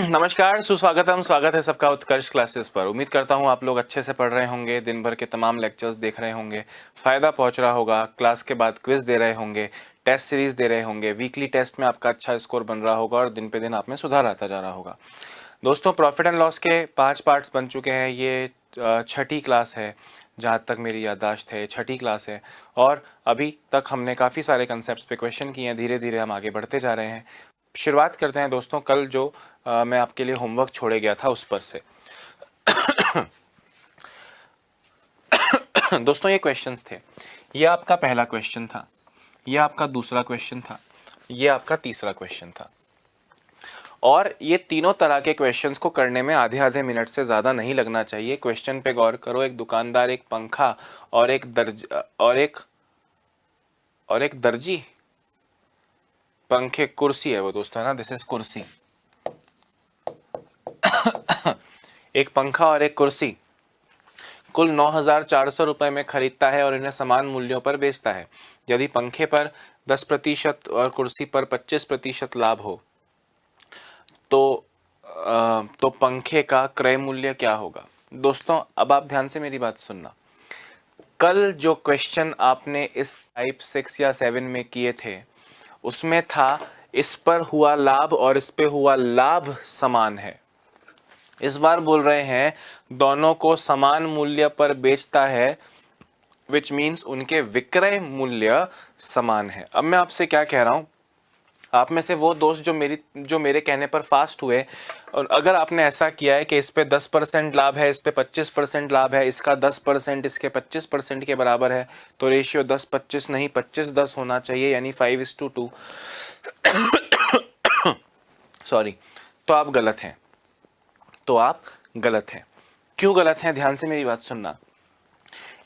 नमस्कार, सुस्वागतम, स्वागत है सबका उत्कर्ष क्लासेस पर। उम्मीद करता हूँ आप लोग अच्छे से पढ़ रहे होंगे, दिन भर के तमाम लेक्चर्स देख रहे होंगे, फ़ायदा पहुँच रहा होगा, क्लास के बाद क्विज दे रहे होंगे, टेस्ट सीरीज़ दे रहे होंगे, वीकली टेस्ट में आपका अच्छा स्कोर बन रहा होगा और दिन पे दिन आप में सुधार आता जा रहा होगा। दोस्तों, प्रॉफिट एंड लॉस के 5 पार्ट्स बन चुके हैं। ये छठी क्लास है, जहाँ तक मेरी याददाश्त है, छठी क्लास है और अभी तक हमने काफ़ी सारे कंसेप्ट्स पे क्वेश्चन किए हैं। धीरे धीरे हम आगे बढ़ते जा रहे हैं। शुरुआत करते हैं दोस्तों, कल जो मैं आपके लिए होमवर्क छोड़े गया था उस पर से। दोस्तों, ये क्वेश्चंस थे। ये आपका पहला क्वेश्चन था, ये आपका दूसरा क्वेश्चन था, ये आपका तीसरा क्वेश्चन था। और ये तीनों तरह के क्वेश्चंस को करने में आधे आधे मिनट से ज़्यादा नहीं लगना चाहिए। क्वेश्चन पे गौर करो। एक दुकानदार, एक पंखा और एक दर्जी, पंखे कुर्सी है वो दोस्तों, है ना, दिस इज कुर्सी। एक पंखा और एक कुर्सी कुल 9,400 रुपये में खरीदता है और इन्हें समान मूल्यों पर बेचता है। यदि पंखे पर 10% और कुर्सी पर 25% लाभ हो तो पंखे का क्रय मूल्य क्या होगा। दोस्तों, अब आप ध्यान से मेरी बात सुनना। कल जो क्वेश्चन आपने इस टाइप 6 या 7 में किए थे उसमें था इस पर हुआ लाभ और इस पे हुआ लाभ समान है। इस बार बोल रहे हैं दोनों को समान मूल्य पर बेचता है, विच मीन्स उनके विक्रय मूल्य समान है। अब मैं आपसे क्या कह रहा हूं, आप में से वो दोस्त जो मेरे कहने पर फास्ट हुए, और अगर आपने ऐसा किया है कि इस पे 10% लाभ है, इस पे 25% लाभ है, इसका 10% इसके 25% के बराबर है, तो रेशियो 10-25 नहीं 25-10 होना चाहिए, यानी 5:2। सॉरी, तो आप गलत हैं। क्यों गलत हैं? ध्यान से मेरी बात सुनना।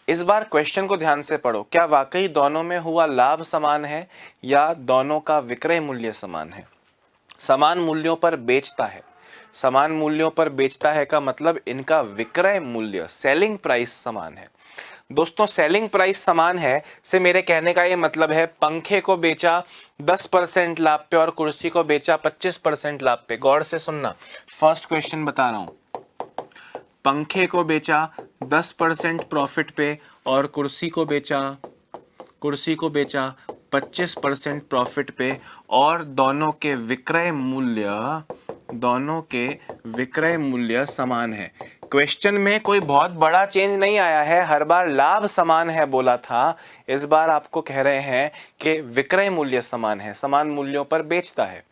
इस बार क्वेश्चन को ध्यान से पढ़ो। क्या वाकई दोनों में हुआ लाभ समान है या दोनों का विक्रय मूल्य समान है? समान मूल्यों पर बेचता है। समान मूल्यों पर बेचता है का मतलब इनका विक्रय मूल्य, सेलिंग प्राइस समान है। दोस्तों, सेलिंग प्राइस समान है से मेरे कहने का ये मतलब है पंखे को बेचा 10% लाभ पे और कुर्सी को बेचा 25% लाभ पे। गौर से सुनना, फर्स्ट क्वेश्चन बता रहा हूं। पंखे को बेचा 10% प्रॉफिट पे और कुर्सी को बेचा 25% प्रॉफिट पे, और दोनों के विक्रय मूल्य समान है। क्वेश्चन में कोई बहुत बड़ा चेंज नहीं आया है, हर बार लाभ समान है बोला था। इस बार आपको कह रहे हैं कि विक्रय मूल्य समान है, समान मूल्यों पर बेचता है।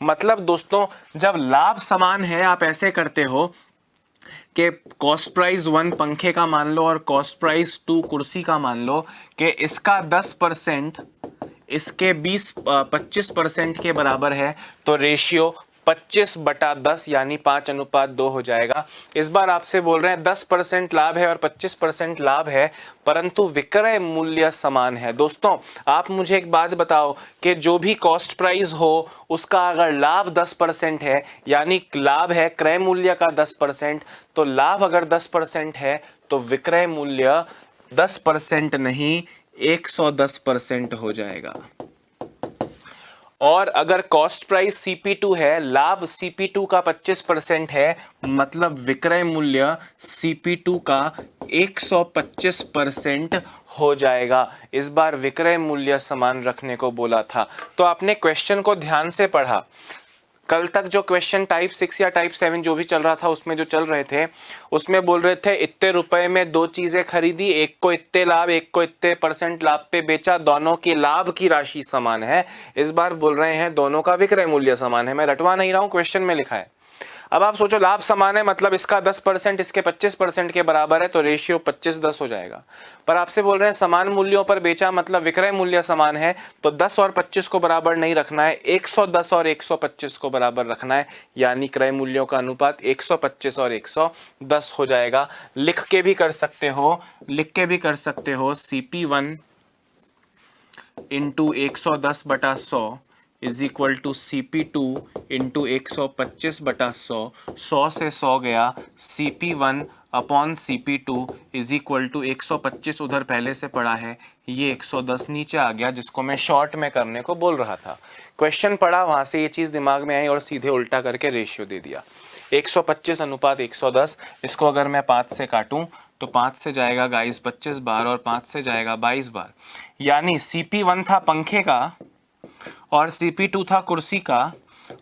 मतलब दोस्तों, जब लाभ समान है आप ऐसे करते हो कि कॉस्ट प्राइस 1 पंखे का मान लो और कॉस्ट प्राइस 2 कुर्सी का मान लो, कि इसका 10% इसके 25% के बराबर है, तो रेशियो 25/10 यानी 5:2 हो जाएगा। इस बार आपसे बोल रहे हैं 10% लाभ है और 25% लाभ है, परंतु विक्रय मूल्य समान है। दोस्तों, आप मुझे एक बात बताओ कि जो भी कॉस्ट प्राइस हो उसका अगर लाभ 10% है, यानी लाभ है क्रय मूल्य का 10%, तो लाभ अगर 10% है तो विक्रय मूल्य 10% नहीं 110% हो जाएगा। और अगर कॉस्ट प्राइस CP2 है, लाभ CP2 का 25% है, मतलब विक्रय मूल्य CP2 का 125% हो जाएगा। इस बार विक्रय मूल्य समान रखने को बोला था। तो आपने क्वेश्चन को ध्यान से पढ़ा। कल तक जो क्वेश्चन टाइप 6 या टाइप 7 जो भी चल रहा था उसमें जो चल रहे थे उसमें बोल रहे थे इतने रुपए में 2 चीजें खरीदी, एक को इतने लाभ, एक को इतने % लाभ पे बेचा, दोनों की लाभ की राशि समान है। इस बार बोल रहे हैं दोनों का विक्रय मूल्य समान है। मैं रटवा नहीं रहा हूं, क्वेश्चन में लिखा है। अब आप सोचो, लाभ समान है मतलब इसका 10% इसके 25% के बराबर है, तो रेशियो 25-10 हो जाएगा। पर आपसे बोल रहे हैं समान मूल्यों पर बेचा मतलब विक्रय मूल्य समान है, तो 10 और 25 को बराबर नहीं रखना है, 110 और 125 को बराबर रखना है, यानी क्रय मूल्यों का अनुपात 125 और 110 हो जाएगा। लिख के भी कर सकते हो CP1 into 110/100 is equal to CP2 into 125/100। 100 से 100 गया, CP1 upon CP2 is equal to 125 उधर पहले से पड़ा है, ये 110 नीचे आ गया, जिसको मैं शॉर्ट में करने को बोल रहा था। क्वेश्चन पढ़ा, वहां से ये चीज दिमाग में आई और सीधे उल्टा करके रेशियो दे दिया। 125 अनुपात 110, इसको अगर मैं 5 से काटूं तो 5 से जाएगा गाइस 25 बार और 5 से जाएगा 22 बार, यानी CP1 था पंखे का और CP2 था कुर्सी का,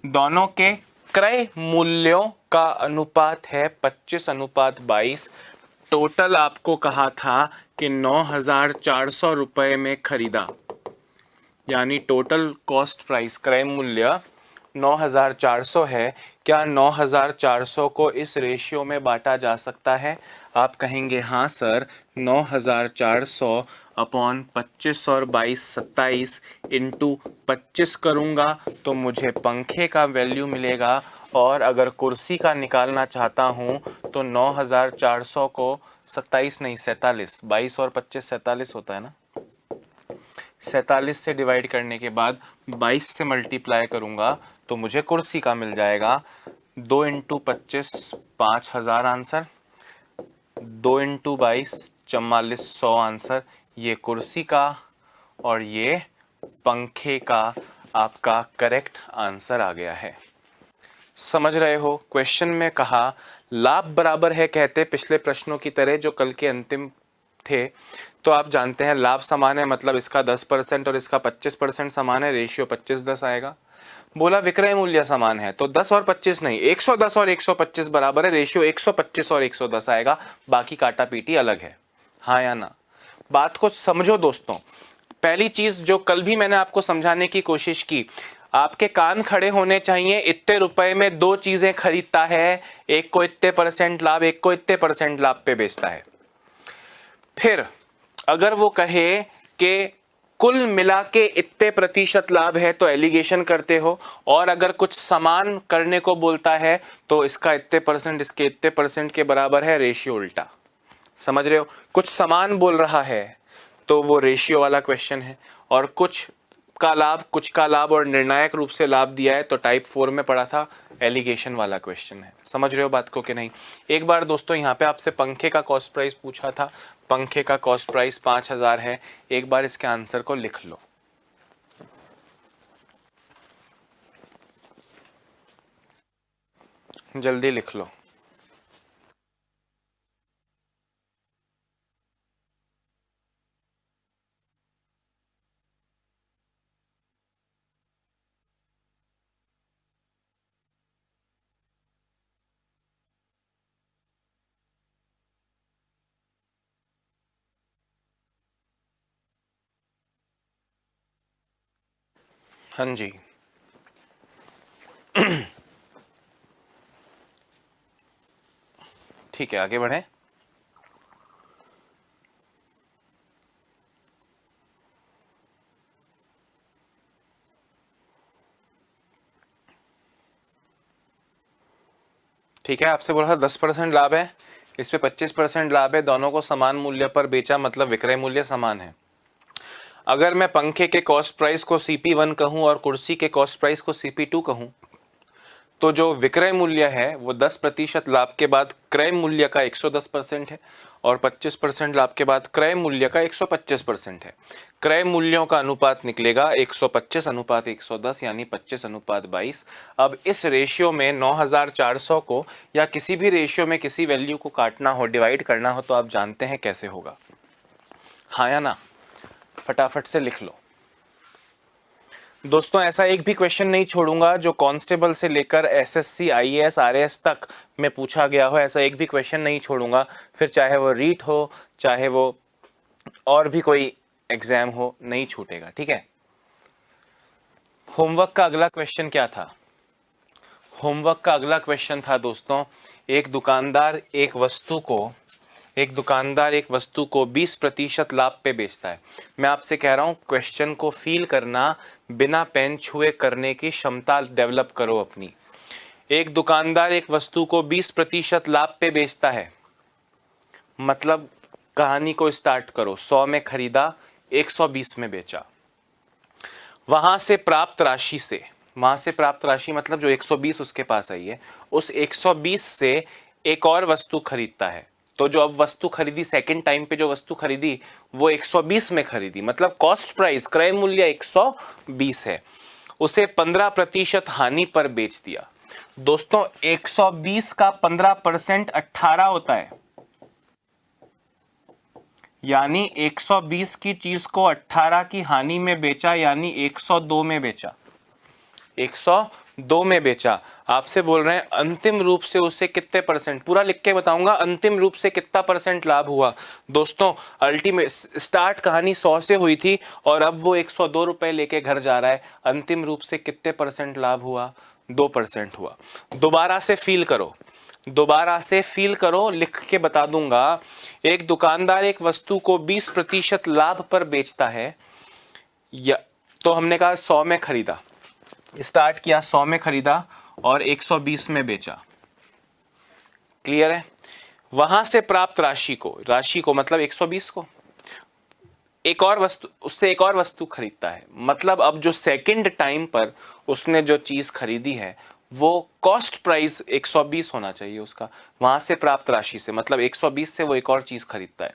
दोनों के क्रय मूल्यों का अनुपात है 25:22। टोटल आपको कहा था कि 9,400 रुपये में खरीदा, यानी टोटल कॉस्ट प्राइस क्रय मूल्य 9,400 है। क्या 9,400 को इस रेशियो में बांटा जा सकता है? आप कहेंगे हाँ सर, 9,400 अपॉन 25 और 22 27 इंटू 25 करूँगा तो मुझे पंखे का वैल्यू मिलेगा, और अगर कुर्सी का निकालना चाहता हूँ तो 9,400 को 27 नहीं 47, 22 और 25 47 होता है ना, 47 से डिवाइड करने के बाद 22 से मल्टीप्लाई करूंगा तो मुझे कुर्सी का मिल जाएगा। 2 इंटू 25 5,000 आंसर, 2 इंटू 22 4400 आंसर। ये कुर्सी का और ये पंखे का आपका करेक्ट आंसर आ गया है। समझ रहे हो? क्वेश्चन में कहा लाभ बराबर है कहते पिछले प्रश्नों की तरह जो कल के अंतिम थे, तो आप जानते हैं लाभ समान है मतलब इसका 10% और इसका 25% समान है, रेशियो 25:10 आएगा। बोला विक्रय मूल्य समान है तो 10 और 25 नहीं 110 और 125 बराबर है, रेशियो 125 और 110 आएगा, बाकी काटा पीटी अलग है। हाँ या ना? बात को समझो दोस्तों। पहली चीज जो कल भी मैंने आपको समझाने की कोशिश की, आपके कान खड़े होने चाहिए। इतने रुपए में दो चीजें खरीदता है, एक को इतने % लाभ, एक को इतने % लाभ पे बेचता है। फिर अगर वो कहे कि कुल मिला के इतने % लाभ है तो एलिगेशन करते हो, और अगर कुछ समान करने को बोलता है तो इसका इतने % इसके इतने % के बराबर है, रेशियो उल्टा। समझ रहे हो? कुछ समान बोल रहा है तो वो रेशियो वाला क्वेश्चन है, और कुछ का लाभ और निर्णायक रूप से लाभ दिया है तो टाइप 4 में पढ़ा था, एलिगेशन वाला क्वेश्चन है। समझ रहे हो बात को कि नहीं? एक बार दोस्तों यहाँ पे आपसे पंखे का कॉस्ट प्राइस पूछा था, पंखे का कॉस्ट प्राइस 5,000 है। एक बार इसके आंसर को लिख लो। जल्दी लिख लो। हाँ जी ठीक है, आगे बढ़े। ठीक है, आपसे बोला था 10% लाभ है, इस पे 25% लाभ है, दोनों को समान मूल्य पर बेचा मतलब विक्रय मूल्य समान है। अगर मैं पंखे के कॉस्ट प्राइस को CP1 कहूं और कुर्सी के कॉस्ट प्राइस को CP2 कहूं, तो जो विक्रय मूल्य है वो 10% लाभ के बाद क्रय मूल्य का 110% है, और 25% लाभ के बाद क्रय मूल्य का 125% है। क्रय मूल्यों का अनुपात निकलेगा 125 अनुपात 110, यानी 25:22। अब इस रेशियो में 9,400 को या किसी भी रेशियो में किसी वैल्यू को काटना हो, डिवाइड करना हो, तो आप जानते हैं कैसे होगा। हाँ या ना? फटाफट से लिख लो दोस्तों। ऐसा एक भी क्वेश्चन नहीं छोड़ूंगा जो कांस्टेबल से लेकर SSC IAS RAS तक में पूछा गया हो, ऐसा एक भी क्वेश्चन नहीं छोड़ूंगा। फिर चाहे वो रीट हो, चाहे वो और भी कोई एग्जाम हो, नहीं छूटेगा। ठीक है। होमवर्क का अगला क्वेश्चन क्या था? होमवर्क का अगला क्वेश्चन था दोस्तों, एक दुकानदार एक वस्तु को 20% लाभ पे बेचता है। मैं आपसे कह रहा हूं क्वेश्चन को फील करना, बिना पेन छुए करने की क्षमता डेवलप करो अपनी। एक दुकानदार एक वस्तु को 20% लाभ पे बेचता है, मतलब कहानी को स्टार्ट करो। 100 में खरीदा, 120 में बेचा। वहां से प्राप्त राशि मतलब जो 120 उसके पास आई है, उस 120 से एक और वस्तु खरीदता है। तो जो अब वस्तु खरीदी, सेकंड टाइम पे जो वस्तु खरीदी वो 120 में खरीदी, मतलब कॉस्ट प्राइस क्रय मूल्य 120 है, उसे 15% हानि पर बेच दिया। दोस्तों 120 का 15% 18 होता है, यानी 120 की चीज को 18 की हानि में बेचा, यानी 102 में बेचा, 102 में बेचा। आपसे बोल रहे हैं अंतिम रूप से उसे कितने परसेंट, पूरा लिख के बताऊंगा, अंतिम रूप से कितना परसेंट लाभ हुआ। दोस्तों अल्टीमेट स्टार्ट कहानी 100 से हुई थी और अब वो 102 रुपए लेके घर जा रहा है, अंतिम रूप से कितने परसेंट लाभ हुआ, 2% हुआ। दोबारा से फील करो, दोबारा से फील करो, लिख के बता दूंगा। एक दुकानदार एक वस्तु को 20% लाभ पर बेचता है, या तो हमने कहा 100 में खरीदा, स्टार्ट किया 100 में खरीदा और 120 में बेचा, क्लियर है। वहां से प्राप्त राशि को मतलब 120 को एक और वस्तु, उससे एक और वस्तु खरीदता है, मतलब अब जो सेकंड टाइम पर उसने जो चीज खरीदी है वो कॉस्ट प्राइस 120 होना चाहिए उसका, वहां से प्राप्त राशि से, मतलब 120 से वो एक और चीज खरीदता है,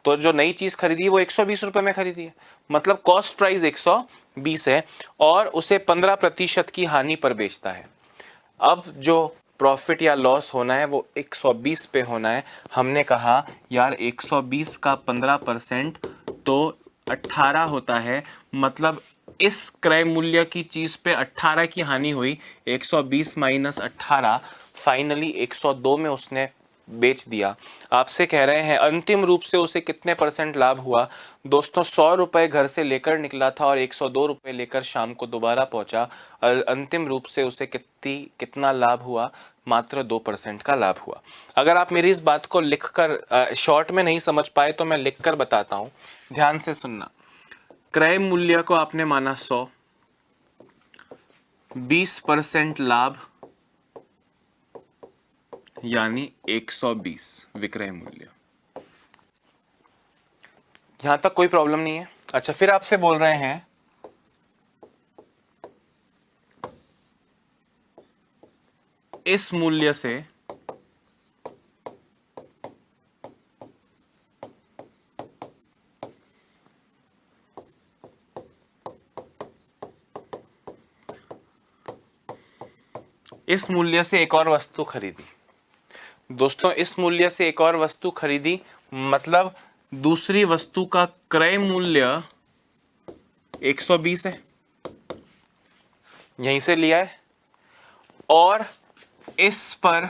तो जो नई चीज खरीदी है वो 120 रुपए में खरीदी है, मतलब कॉस्ट प्राइस 120 है और उसे 15% की हानि पर बेचता है। अब जो प्रॉफिट या लॉस होना है वो 120 पे होना है। हमने कहा यार 120 का 15% तो 18 होता है, मतलब इस क्रय मूल्य की चीज पे 18 की हानि हुई, 120 माइनस 18, फाइनली 102 में उसने बेच दिया। आपसे कह रहे हैं अंतिम रूप से उसे कितने परसेंट लाभ हुआ। दोस्तों 100 रुपए घर से लेकर निकला था और 102 रुपए लेकर शाम को दोबारा पहुंचा, अंतिम रूप से उसे कितना लाभ हुआ, मात्र 2% का लाभ हुआ। अगर आप मेरी इस बात को लिखकर शॉर्ट में नहीं समझ पाए तो मैं लिखकर बताता हूं, ध्यान से सुनना। क्रय मूल्य को आपने माना 100, 20% लाभ यानी 120 विक्रय मूल्य। यहां तक कोई प्रॉब्लम नहीं है। अच्छा, फिर आपसे बोल रहे हैं इस मूल्य से इस मूल्य से एक और वस्तु खरीदी। दोस्तों इस मूल्य से एक और वस्तु खरीदी, मतलब दूसरी वस्तु का क्रय मूल्य 120 है, यहीं से लिया है, और इस पर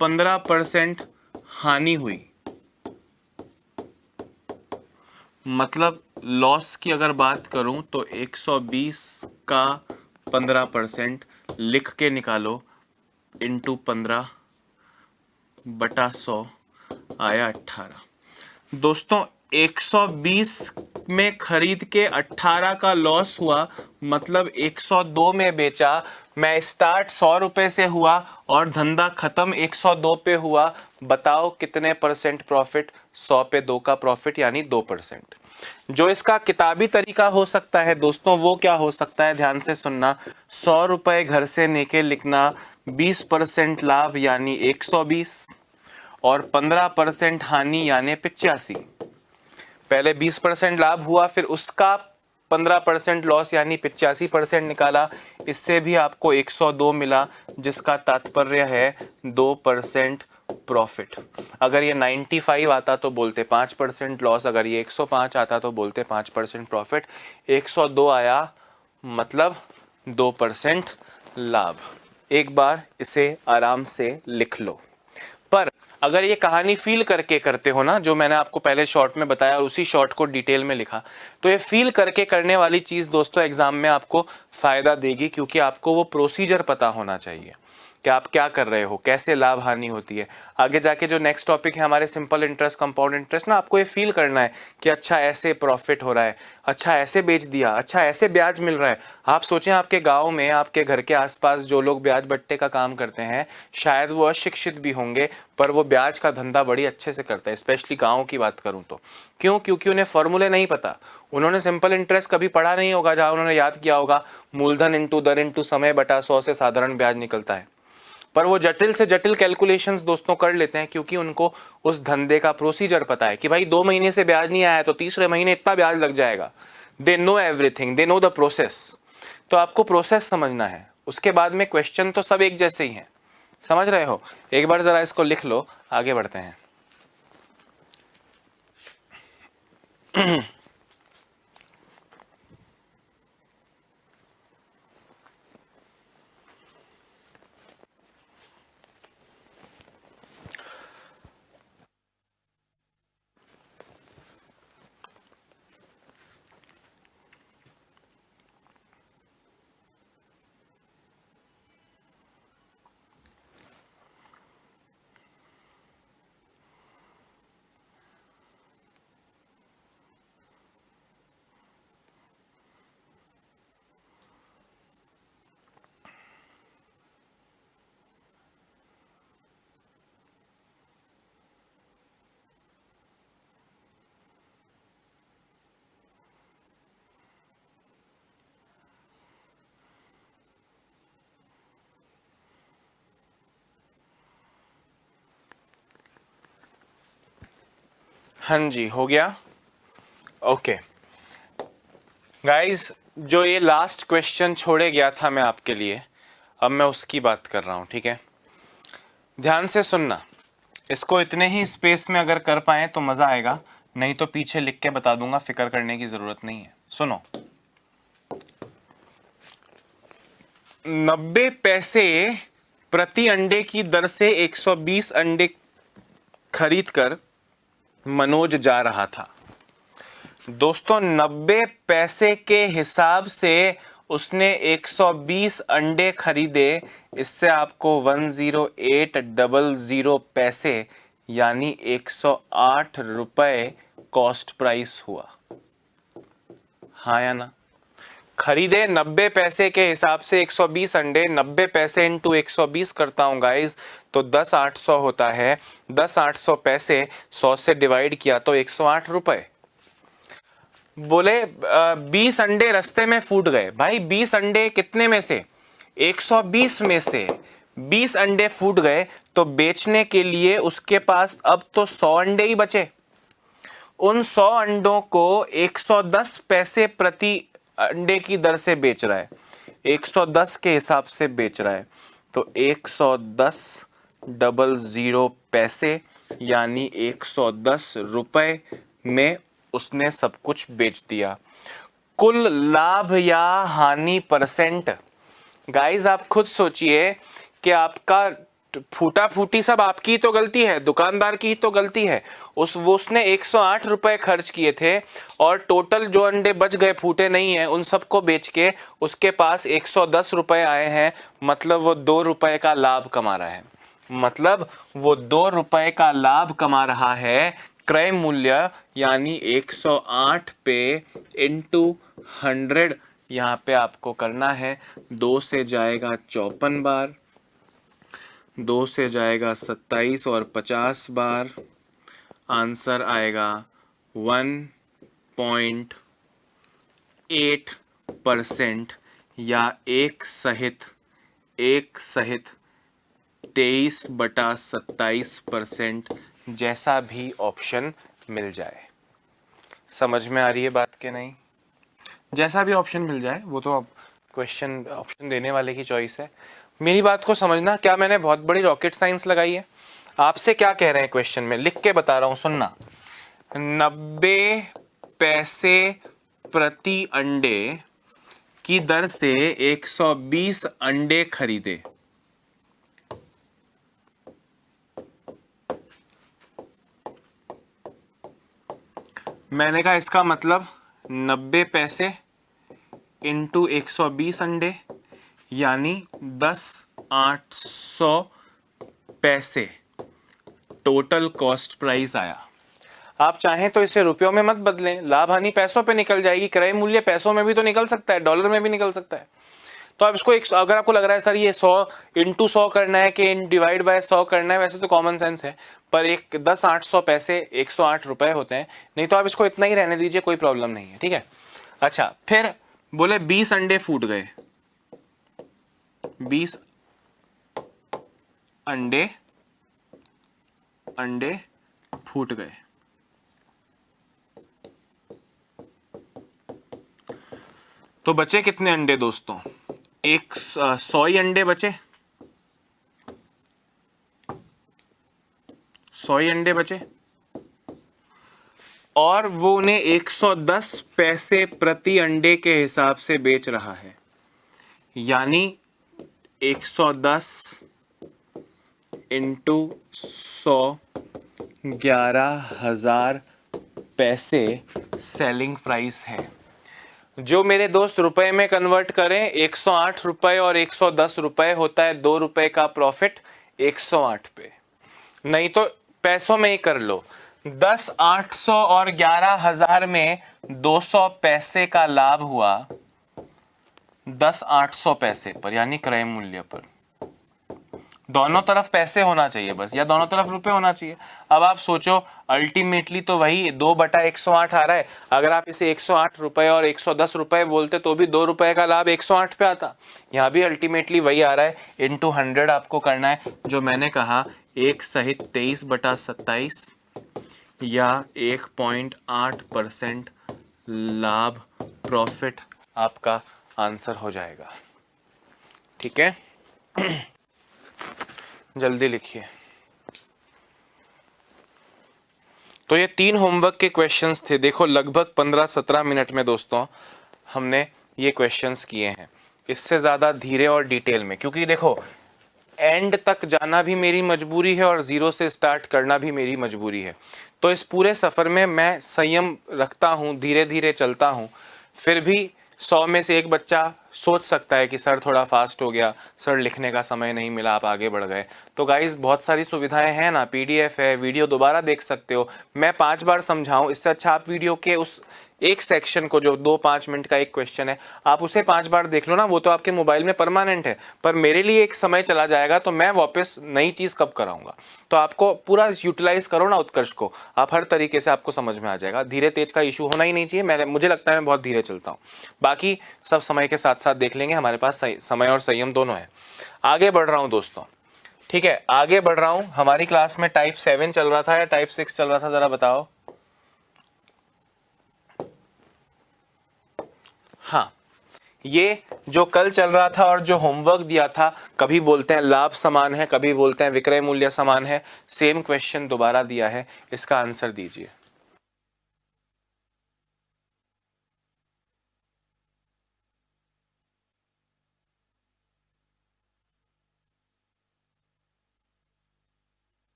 15% हानि हुई, मतलब लॉस की अगर बात करूं तो 120 का 15% लिख के निकालो, इंटू 15 बटा 100 आया 18। दोस्तों 120 में खरीद के 18 का लॉस हुआ, मतलब 102 में बेचा। मैं स्टार्ट 100 रुपए से हुआ और धंधा खत्म 102 पे हुआ। बताओ कितने परसेंट प्रॉफिट? 100 पे 2 का प्रॉफिट यानी 2%। जो इसका किताबी तरीका हो सकता है दोस्तों वो क्या हो सकता है, ध्यान से सुनना। 100 रुपए घर से लेके लिखना, 20% लाभ यानी 120 और 15% हानि यानी 85। पहले 20% लाभ हुआ, फिर उसका 15% लॉस यानी 85% निकाला, इससे भी आपको 102 मिला, जिसका तात्पर्य है 2% प्रॉफिट। अगर ये 95 आता तो बोलते 5% लॉस, अगर ये 105 आता तो बोलते 5% प्रॉफिट। 102 आया मतलब 2% लाभ। एक बार इसे आराम से लिख लो। पर अगर ये कहानी फील करके करते हो ना, जो मैंने आपको पहले शॉर्ट में बताया और उसी शॉर्ट को डिटेल में लिखा, तो ये फील करके करने वाली चीज दोस्तों एग्जाम में आपको फायदा देगी, क्योंकि आपको वो प्रोसीजर पता होना चाहिए कि आप क्या कर रहे हो, कैसे लाभ हानि होती है। आगे जाके जो नेक्स्ट टॉपिक है हमारे सिंपल इंटरेस्ट, कंपाउंड इंटरेस्ट ना, आपको ये फील करना है कि अच्छा ऐसे प्रॉफिट हो रहा है, अच्छा ऐसे बेच दिया, अच्छा ऐसे ब्याज मिल रहा है। आप सोचें आपके गांव में, आपके घर के आसपास जो लोग ब्याज बट्टे का काम करते हैं, शायद वो अशिक्षित भी होंगे, पर वो ब्याज का धंधा बड़ी अच्छे से करता है। स्पेशली गाँव की बात करूँ तो क्यों? क्योंकि उन्हें फॉर्मूले नहीं पता। उन्होंने सिंपल इंटरेस्ट कभी पढ़ा नहीं होगा, जहाँ उन्होंने याद किया होगा मूलधन इंटू दर इंटू समय बटा 100 से साधारण ब्याज निकलता है। पर वो जटिल से जटिल कैलकुलेशंस दोस्तों कर लेते हैं, क्योंकि उनको उस धंधे का प्रोसीजर पता है कि भाई 2 महीने से ब्याज नहीं आया तो तीसरे महीने इतना ब्याज लग जाएगा। They know everything, they know the process. तो आपको प्रोसेस समझना है, उसके बाद में क्वेश्चन तो सब एक जैसे ही हैं, समझ रहे हो। एक बार जरा इसको लिख लो, आगे बढ़ते हैं। हाँ जी, हो गया। ओके गाइस, जो ये लास्ट क्वेश्चन छोड़े गया था मैं आपके लिए, अब मैं उसकी बात कर रहा हूं, ठीक है। ध्यान से सुनना, इसको इतने ही स्पेस में अगर कर पाए तो मजा आएगा, नहीं तो पीछे लिख के बता दूंगा, फिक्र करने की जरूरत नहीं है। सुनो, 90 पैसे प्रति अंडे की दर से 120 अंडे खरीदकर मनोज जा रहा था। दोस्तों 90 पैसे के हिसाब से उसने 120 अंडे खरीदे, इससे आपको 10800 पैसे यानी 108 रुपए कॉस्ट प्राइस हुआ। हाँ या ना? खरीदे 90 पैसे के हिसाब से 120 अंडे, 90 पैसे इंटू 120 करता हूं गाइस तो 10,800 होता है। 10,800 पैसे 100 से डिवाइड किया तो 108 रुपए। बोले 20 अंडे रास्ते में फूट गए। भाई 20 अंडे कितने में से? 120 में से 20 अंडे फूट गए तो बेचने के लिए उसके पास अब तो 100 अंडे ही बचे। उन 100 अंडों को 110 पैसे प्रति अंडे की दर से बेच रहा है, 110 के हिसाब से बेच रहा है, तो 110,000 पैसे यानी 110 रुपए में उसने सब कुछ बेच दिया। कुल लाभ या हानि परसेंट, गाइस आप खुद सोचिए कि आपका फूटा फूटी सब आपकी तो गलती है, दुकानदार की तो गलती है। उसने 108 रुपए खर्च किए थे और टोटल जो अंडे बच गए फूटे नहीं है उन सबको बेच के उसके पास 110 रुपए आए हैं, मतलब वो 2 रुपए का लाभ कमा रहा है। मतलब वो 2 रुपए का लाभ कमा रहा है। क्रय मूल्य यानी 108 पे इंटू 100 यहाँ पे आपको करना है। 2 से जाएगा 54 बार, 2 से जाएगा 27 और 50 बार, आंसर आएगा 1.8% या 1 सहित 23/27%, जैसा भी ऑप्शन मिल जाए। समझ में आ रही है बात के नहीं? जैसा भी ऑप्शन मिल जाए, वो तो अब क्वेश्चन ऑप्शन देने वाले की चॉइस है। मेरी बात को समझना, क्या मैंने बहुत बड़ी रॉकेट साइंस लगाई है? आपसे क्या कह रहे हैं क्वेश्चन में, लिख के बता रहा हूं, सुनना। 90 पैसे प्रति अंडे की दर से 120 अंडे खरीदे। मैंने कहा इसका मतलब 90 पैसे इंटू 120 अंडे यानी 10,800 पैसे टोटल कॉस्ट प्राइस आया। आप चाहें तो इसे रुपयों में मत बदलें, लाभ हानि पैसों पे निकल जाएगी, क्रय मूल्य पैसों में भी तो निकल सकता है, डॉलर में भी निकल सकता है। तो आप इसको अगर आपको लग रहा है सर ये 100 इंटू 100 करना है कि डिवाइड बाय 100 करना है, वैसे तो कॉमन सेंस है, पर एक 10,800 पैसे 108 रुपए होते हैं, नहीं तो आप इसको इतना ही रहने दीजिए, कोई प्रॉब्लम नहीं है, ठीक है। अच्छा, फिर बोले 20 अंडे फूट गए, 20 अंडे अंडे फूट गए। तो बचे कितने अंडे दोस्तों? 100 ही अंडे बचे, 100 ही अंडे बचे, और वो उन्हें 110 पैसे प्रति अंडे के हिसाब से बेच रहा है। यानी 110 इंटू 100, 11,000 पैसे सेलिंग प्राइस है। जो मेरे दोस्त रुपए में कन्वर्ट करें, 108 रुपए और 110 रुपए होता है 2 रुपए का प्रॉफिट 108 पे। नहीं तो पैसों में ही कर लो, 10, 800 और 11,000 में 200 पैसे का लाभ हुआ 10, 800 पैसे पर, यानी क्रय मूल्य पर। दोनों तरफ पैसे होना चाहिए बस, या दोनों तरफ रुपए होना चाहिए। अब आप सोचो, अल्टीमेटली तो वही 2/108 आ रहा है। अगर आप इसे 108 रुपए और 110 रुपए बोलते तो भी 2 रुपए का लाभ 108 पे आता। यहाँ भी अल्टीमेटली वही आ रहा है, इंटू 100 आपको करना है। जो मैंने कहा 1 सहित 23/27 या 1.8% लाभ प्रॉफिट आपका आंसर हो जाएगा। ठीक है, जल्दी लिखिए। तो ये 3 होमवर्क के क्वेश्चंस थे। देखो लगभग 15-17 मिनट में दोस्तों हमने ये क्वेश्चंस किए हैं। इससे ज़्यादा धीरे और डिटेल में, क्योंकि देखो एंड तक जाना भी मेरी मजबूरी है और 0 से स्टार्ट करना भी मेरी मजबूरी है। तो इस पूरे सफ़र में मैं संयम रखता हूँ, धीरे धीरे चलता हूँ। फिर भी 100 में से एक बच्चा सोच सकता है कि सर थोड़ा फास्ट हो गया, सर लिखने का समय नहीं मिला, आप आगे बढ़ गए। तो गाइस बहुत सारी सुविधाएं हैं ना, PDF है, वीडियो दोबारा देख सकते हो। मैं 5 बार समझाऊं, इससे अच्छा आप वीडियो के उस एक सेक्शन को, जो 2-5 मिनट का एक क्वेश्चन है, आप उसे 5 बार देख लो ना, वो तो आपके मोबाइल में परमानेंट है। पर मेरे लिए एक समय चला जाएगा तो मैं वापस नई चीज़ कब कराऊंगा। तो आपको पूरा यूटिलाइज करो ना उत्कर्ष को, आप हर तरीके से आपको समझ में आ जाएगा। धीरे तेज का इशू होना ही नहीं चाहिए। मुझे लगता है मैं बहुत धीरे चलता हूँ। बाकी सब समय के साथ साथ देख लेंगे, हमारे पास समय और संयम दोनों है। आगे बढ़ रहा हूँ दोस्तों, ठीक है, आगे बढ़ रहा हूँ। हमारी क्लास में टाइप 7 चल रहा था या टाइप 6 चल रहा था, जरा बताओ। हाँ, ये जो कल चल रहा था और जो होमवर्क दिया था, कभी बोलते हैं लाभ समान है, कभी बोलते हैं विक्रय मूल्य समान है। सेम क्वेश्चन दोबारा दिया है, इसका आंसर दीजिए।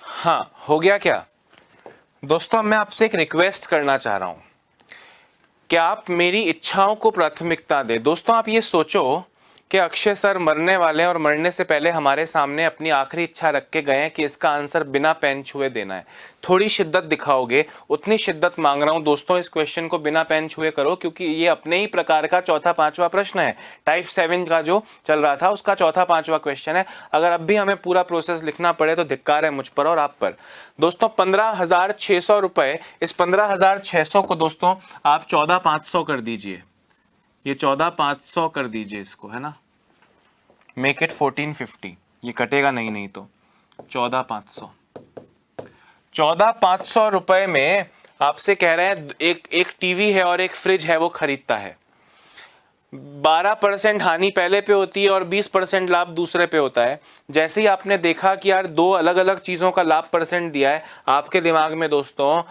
हाँ, हो गया क्या दोस्तों? मैं आपसे एक रिक्वेस्ट करना चाह रहा हूं कि आप मेरी इच्छाओं को प्राथमिकता दें। दोस्तों आप ये सोचो कि अक्षय सर मरने वाले हैं और मरने से पहले हमारे सामने अपनी आखिरी इच्छा रख के गए हैं कि इसका आंसर बिना पेन छुए देना है। थोड़ी शिद्दत दिखाओगे, उतनी शिद्दत मांग रहा हूं दोस्तों, इस क्वेश्चन को बिना पेन छुए करो, क्योंकि ये अपने ही प्रकार का चौथा पांचवा प्रश्न है। टाइप 7 का जो चल रहा था उसका चौथा पांचवा क्वेश्चन है। अगर अब भी हमें पूरा प्रोसेस लिखना पड़े तो धिक्कार है मुझ पर और आप पर। दोस्तों 15,600 रुपए, इस 15,600 को दोस्तों आप 14,500 कर दीजिए। ये 14,500 कर दीजिए इसको, है ना, मेक इट 1450। ये कटेगा नहीं तो 14,500। 14,500 रुपए में आपसे कह रहे हैं एक टीवी है और एक फ्रिज है, वो खरीदता है। 12% हानि पहले पे होती है और 20% लाभ दूसरे पे होता है। जैसे ही आपने देखा कि यार 2 अलग अलग चीज़ों का लाभ परसेंट दिया है, आपके दिमाग में दोस्तों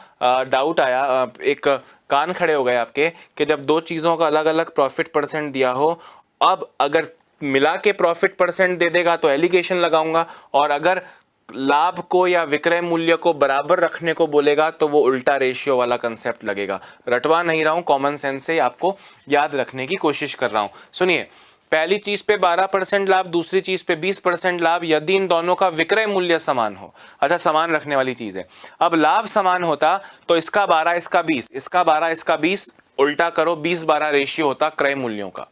डाउट आया, एक कान खड़े हो गए आपके कि जब 2 चीज़ों का अलग अलग प्रॉफिट परसेंट दिया हो, अब अगर मिला के प्रॉफिट परसेंट दे देगा तो एलिगेशन लगाऊंगा, और अगर लाभ को या विक्रय मूल्य को बराबर रखने को बोलेगा तो वो उल्टा रेशियो वाला कंसेप्ट लगेगा। रटवा नहीं रहा हूं, कॉमन सेंस से आपको याद रखने की कोशिश कर रहा हूं। सुनिए, पहली चीज पे 12% लाभ, दूसरी चीज पे 20% लाभ, यदि इन दोनों का विक्रय मूल्य समान हो। अच्छा, समान रखने वाली चीज है। अब लाभ समान होता तो इसका 12 इसका 20, इसका 12 इसका 20, उल्टा करो 20-12 रेशियो होता क्रय मूल्यों का।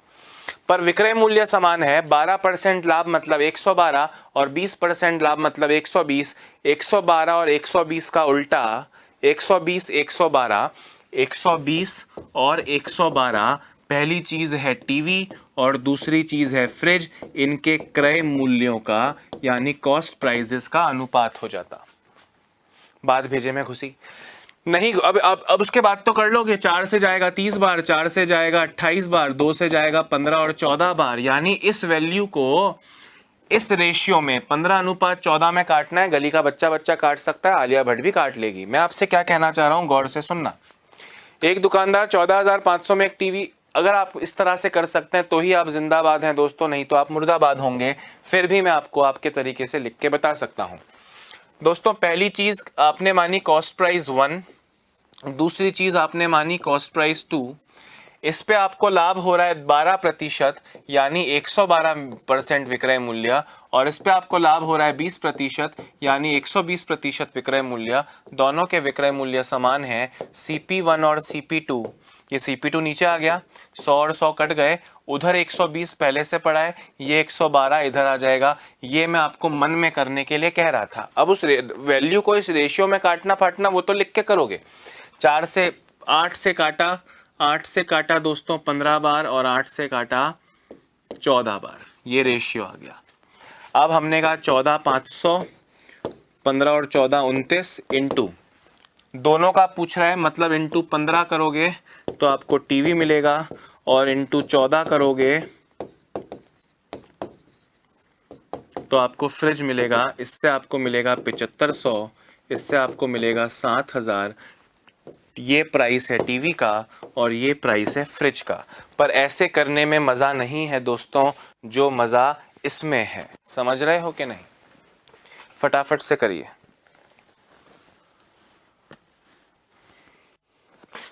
पर विक्रय मूल्य समान है, 12% लाभ मतलब 112 और 20% लाभ मतलब 120। 112 और 120 का उल्टा 120 112, 120 और 112। पहली चीज है टीवी और दूसरी चीज है फ्रिज, इनके क्रय मूल्यों का यानी कॉस्ट प्राइजेस का अनुपात हो जाता। बात भेजे में खुशी नहीं। अब उसके बाद तो कर लोगे, 4 से जाएगा 30 बार, 4 से जाएगा 28 बार, 2 से जाएगा 15 और 14 बार, यानी इस वैल्यू को इस रेशियो में 15:14 में काटना है। गली का बच्चा काट सकता है, आलिया भट्ट भी काट लेगी। मैं आपसे क्या कहना चाह रहा हूं, गौर से सुनना। एक दुकानदार 14,500 में एक टीवी, अगर आप इस तरह से कर सकते हैं तो ही आप जिंदाबाद हैं दोस्तों, नहीं तो आप मुर्दाबाद होंगे। फिर भी मैं आपको आपके तरीके से लिख के बता सकता हूं। दोस्तों, पहली चीज आपने मानी कॉस्ट प्राइस 1, दूसरी चीज आपने मानी कॉस्ट प्राइस 2। इस पे आपको लाभ हो रहा है 12% यानी 112% विक्रय मूल्य, और इस पे आपको लाभ हो रहा है 20% यानी 120% विक्रय मूल्य। दोनों के विक्रय मूल्य समान है, CP1 और CP2। ये CP2 नीचे आ गया, 100 और 100 कट गए, उधर 120 पहले से पड़ा है, ये 112 इधर आ जाएगा। ये मैं आपको मन में करने के लिए कह रहा था। अब उस वैल्यू को इस रेशियो में काटना फाटना वो तो लिख के करोगे। 4 से 8 से काटा, 8 से काटा दोस्तों 15 बार और 8 से काटा 14 बार, ये रेशियो आ गया। अब हमने कहा 14,500, 15 और 14 29, इंटू दोनों का पूछ रहा है, मतलब इंटू 15 करोगे तो आपको टीवी मिलेगा, और इंटू 14 करोगे तो आपको फ्रिज मिलेगा। इससे आपको मिलेगा 7500, इससे आपको मिलेगा 7000। ये प्राइस है टीवी का और ये प्राइस है फ्रिज का। पर ऐसे करने में मज़ा नहीं है दोस्तों, जो मज़ा इसमें है। समझ रहे हो कि नहीं? फटाफट से करिए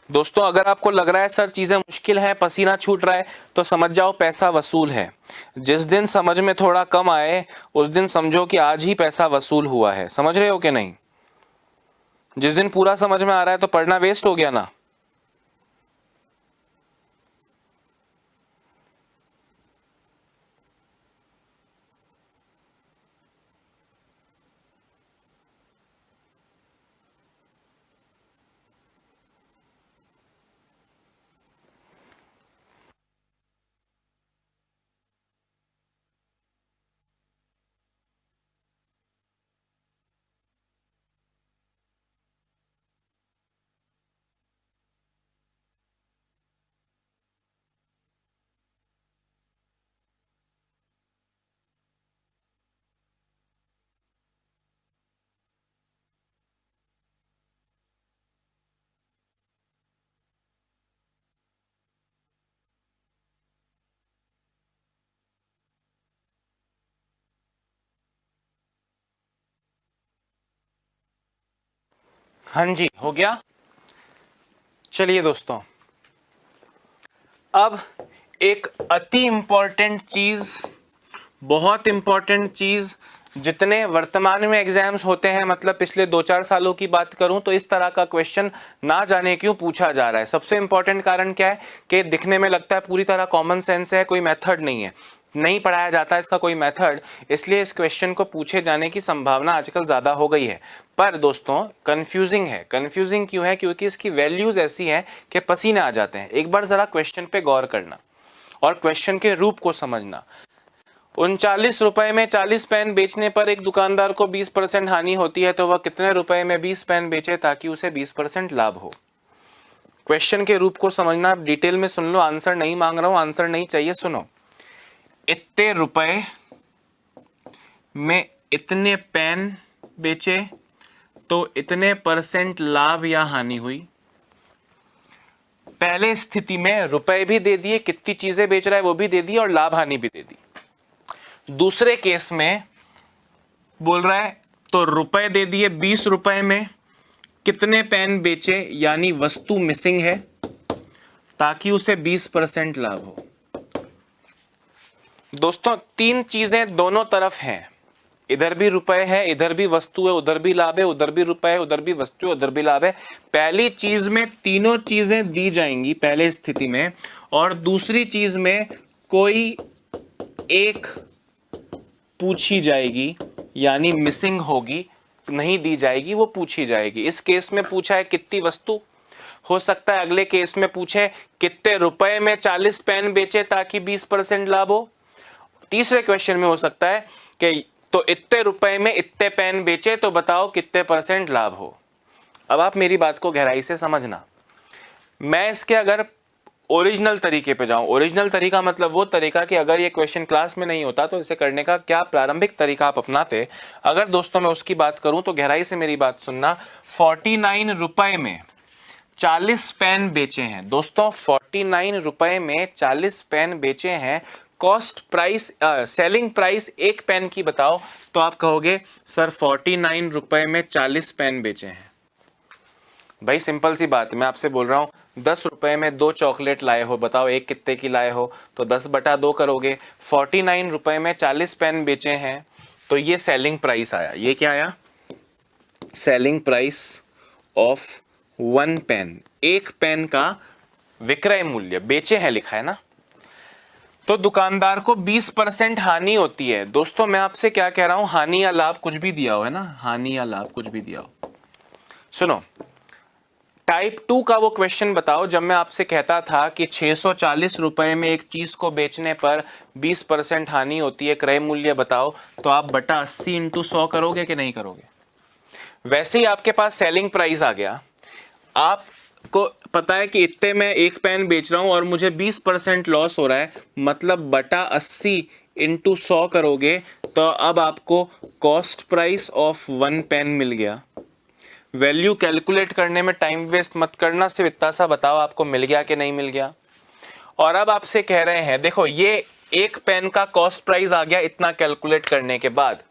दोस्तों। अगर आपको लग रहा है सर चीज़ें मुश्किल हैं, पसीना छूट रहा है, तो समझ जाओ पैसा वसूल है। जिस दिन समझ में थोड़ा कम आए उस दिन समझो कि आज ही पैसा वसूल हुआ है। समझ रहे हो कि नहीं? जिस दिन पूरा समझ में आ रहा है तो पढ़ना वेस्ट हो गया ना। हाँ जी, हो गया। चलिए दोस्तों, अब एक अति इंपॉर्टेंट चीज, बहुत इंपॉर्टेंट चीज, जितने वर्तमान में एग्जाम्स होते हैं, मतलब पिछले 2-4 सालों की बात करूं तो इस तरह का क्वेश्चन ना जाने क्यों पूछा जा रहा है। सबसे इंपॉर्टेंट कारण क्या है कि दिखने में लगता है पूरी तरह कॉमन सेंस है, कोई मेथड नहीं है, नहीं पढ़ाया जाता इसका कोई मेथड, इसलिए इस क्वेश्चन को पूछे जाने की संभावना आजकल ज़्यादा हो गई है। पर दोस्तों कंफ्यूजिंग है। कंफ्यूजिंग क्यों है? क्योंकि इसकी वैल्यूज ऐसी हैं कि पसीने आ जाते हैं। एक बार ज़रा क्वेश्चन पे गौर करना और क्वेश्चन के रूप को समझना। 39 रुपए में 40 पेन बेचने पर एक दुकानदार को 20% हानि होती है, तो वह कितने रुपए में 20 पेन बेचे ताकि उसे 20% लाभ हो? क्वेश्चन के रूप को समझना, डिटेल में सुन लो, आंसर नहीं मांग रहा हूं, आंसर नहीं चाहिए, सुनो। इतने रुपए में इतने पेन बेचे तो इतने % लाभ या हानि हुई। पहले स्थिति में रुपए भी दे दिए, कितनी चीजें बेच रहा है वो भी दे दी, और लाभ हानि भी दे दी। दूसरे केस में बोल रहा है तो रुपए दे दिए, 20 रुपए में कितने पेन बेचे, यानी वस्तु मिसिंग है, ताकि उसे 20% लाभ हो। दोस्तों तीन चीजें दोनों तरफ हैं, इधर भी रुपए है, इधर भी वस्तु है, उधर भी लाभ है, उधर भी रुपए है, उधर भी वस्तु है, उधर भी लाभ है। पहली चीज में तीनों चीजें दी जाएंगी पहले स्थिति में, और दूसरी चीज में कोई एक पूछी जाएगी, यानी मिसिंग होगी, नहीं दी जाएगी, वो पूछी जाएगी। इस केस में पूछा है कितनी वस्तु, हो सकता है अगले केस में पूछे कितने रुपए में 40 पेन बेचे ताकि 20% लाभ हो। तीसरे क्वेश्चन में हो सकता है कि तो इतने रुपए में इतने पेन बेचे तो बताओ कितने % लाभ हो। अब आप मेरी बात को गहराई से समझना। मैं इसके अगर ओरिजिनल तरीके पे जाऊं, ओरिजिनल तरीका मतलब वो तरीका कि अगर ये क्वेश्चन क्लास में नहीं होता तो इसे करने का क्या प्रारंभिक तरीका आप अपनाते, अगर दोस्तों मैं उसकी बात करूं तो गहराई से मेरी बात सुनना। 49 रुपए में 40 पेन बेचे हैं दोस्तों, 49 रुपए में 40 पेन बेचे हैं। कॉस्ट प्राइस सेलिंग प्राइस एक पेन की बताओ, तो आप कहोगे सर 49 रुपए में 40 पेन बेचे हैं। भाई सिंपल सी बात, मैं आपसे बोल रहा हूं 10 रुपए में 2 चॉकलेट लाए हो, बताओ एक कितने की लाए हो, तो 10/2 करोगे। 49 रुपए में 40 पेन बेचे हैं, तो ये सेलिंग प्राइस आया। ये क्या आया? सेलिंग प्राइस ऑफ 1 पेन, एक पेन का विक्रय मूल्य, बेचे हैं लिखा है ना, तो दुकानदार को 20% हानि होती है। दोस्तों मैं आपसे क्या कह रहा हूं, हानि या लाभ कुछ भी दिया हो, है ना, हानि या लाभ कुछ भी दिया हो। सुनो, टाइप 2 का वो क्वेश्चन बताओ जब मैं आपसे कहता था कि 640 रुपए में एक चीज को बेचने पर 20% हानि होती है, क्रय मूल्य बताओ, तो आप बटा 80 × 100 करोगे कि नहीं करोगे? वैसे ही आपके पास सेलिंग प्राइस आ गया, आपको पता है कि इतने में एक पेन बेच रहा हूं और मुझे 20% लॉस हो रहा है, मतलब बटा 80 × 100 करोगे, तो अब आपको कॉस्ट प्राइस ऑफ 1 पेन मिल गया। वैल्यू कैलकुलेट करने में टाइम वेस्ट मत करना, सिर्फ इतना सा बताओ आपको मिल गया कि नहीं मिल गया। और अब आपसे कह रहे हैं देखो ये एक पेन का कॉस्ट प्राइस आ गया इतना कैलकुलेट करने के बाद,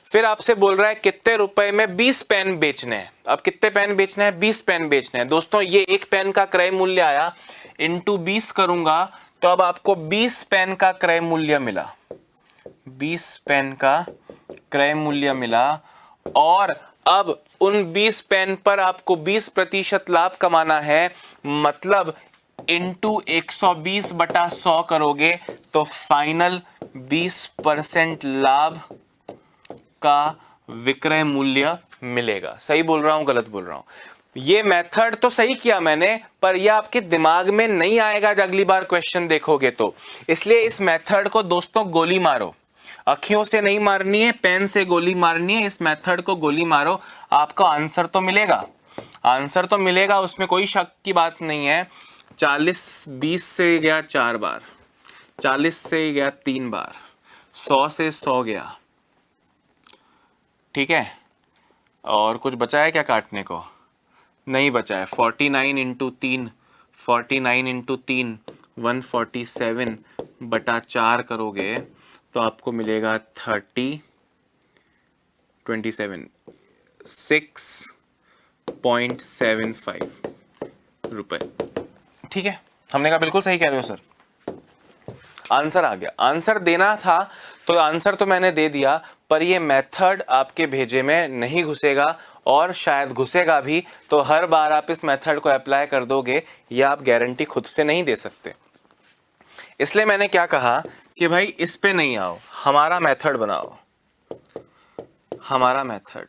फिर आपसे बोल रहा है कितने रुपए में 20 पेन बेचने हैं। अब कितने पेन बेचने हैं? 20 पेन बेचने हैं। दोस्तों ये एक पेन का क्रय मूल्य आया, इंटू 20 करूंगा तो अब आपको 20 पेन का क्रय मूल्य मिला, 20 पेन का क्रय मूल्य मिला। और अब उन 20 पेन पर आपको 20% लाभ कमाना है, मतलब इंटू 120/100 करोगे तो फाइनल 20% लाभ का विक्रय मूल्य मिलेगा। सही बोल रहा हूं गलत बोल रहा हूं? ये मेथड तो सही किया मैंने, पर यह आपके दिमाग में नहीं आएगा जब अगली बार क्वेश्चन देखोगे तो, इसलिए इस मेथड को दोस्तों गोली मारो, अखियों से नहीं मारनी है, पेन से गोली मारनी है। इस मेथड को गोली मारो, आपका आंसर तो मिलेगा, आंसर तो मिलेगा, उसमें कोई शक की बात नहीं है। 40 20 से गया 4 बार, 40 से गया 3 बार, 100 से 100 गया, ठीक है। और कुछ बचा है क्या काटने को? नहीं बचा है। 49 × 3, 49 × 3 147/4 करोगे तो आपको मिलेगा 27 6.75 रुपए, ठीक है। हमने कहा बिल्कुल सही कह रहे हो सर, आंसर आ गया। आंसर देना था तो आंसर तो मैंने दे दिया, पर ये मेथड आपके भेजे में नहीं घुसेगा, और शायद घुसेगा भी तो हर बार आप इस मेथड को अप्लाई कर दोगे, या आप गारंटी खुद से नहीं दे सकते। इसलिए मैंने क्या कहा कि भाई इस पे नहीं आओ, हमारा मेथड बनाओ, हमारा मेथड।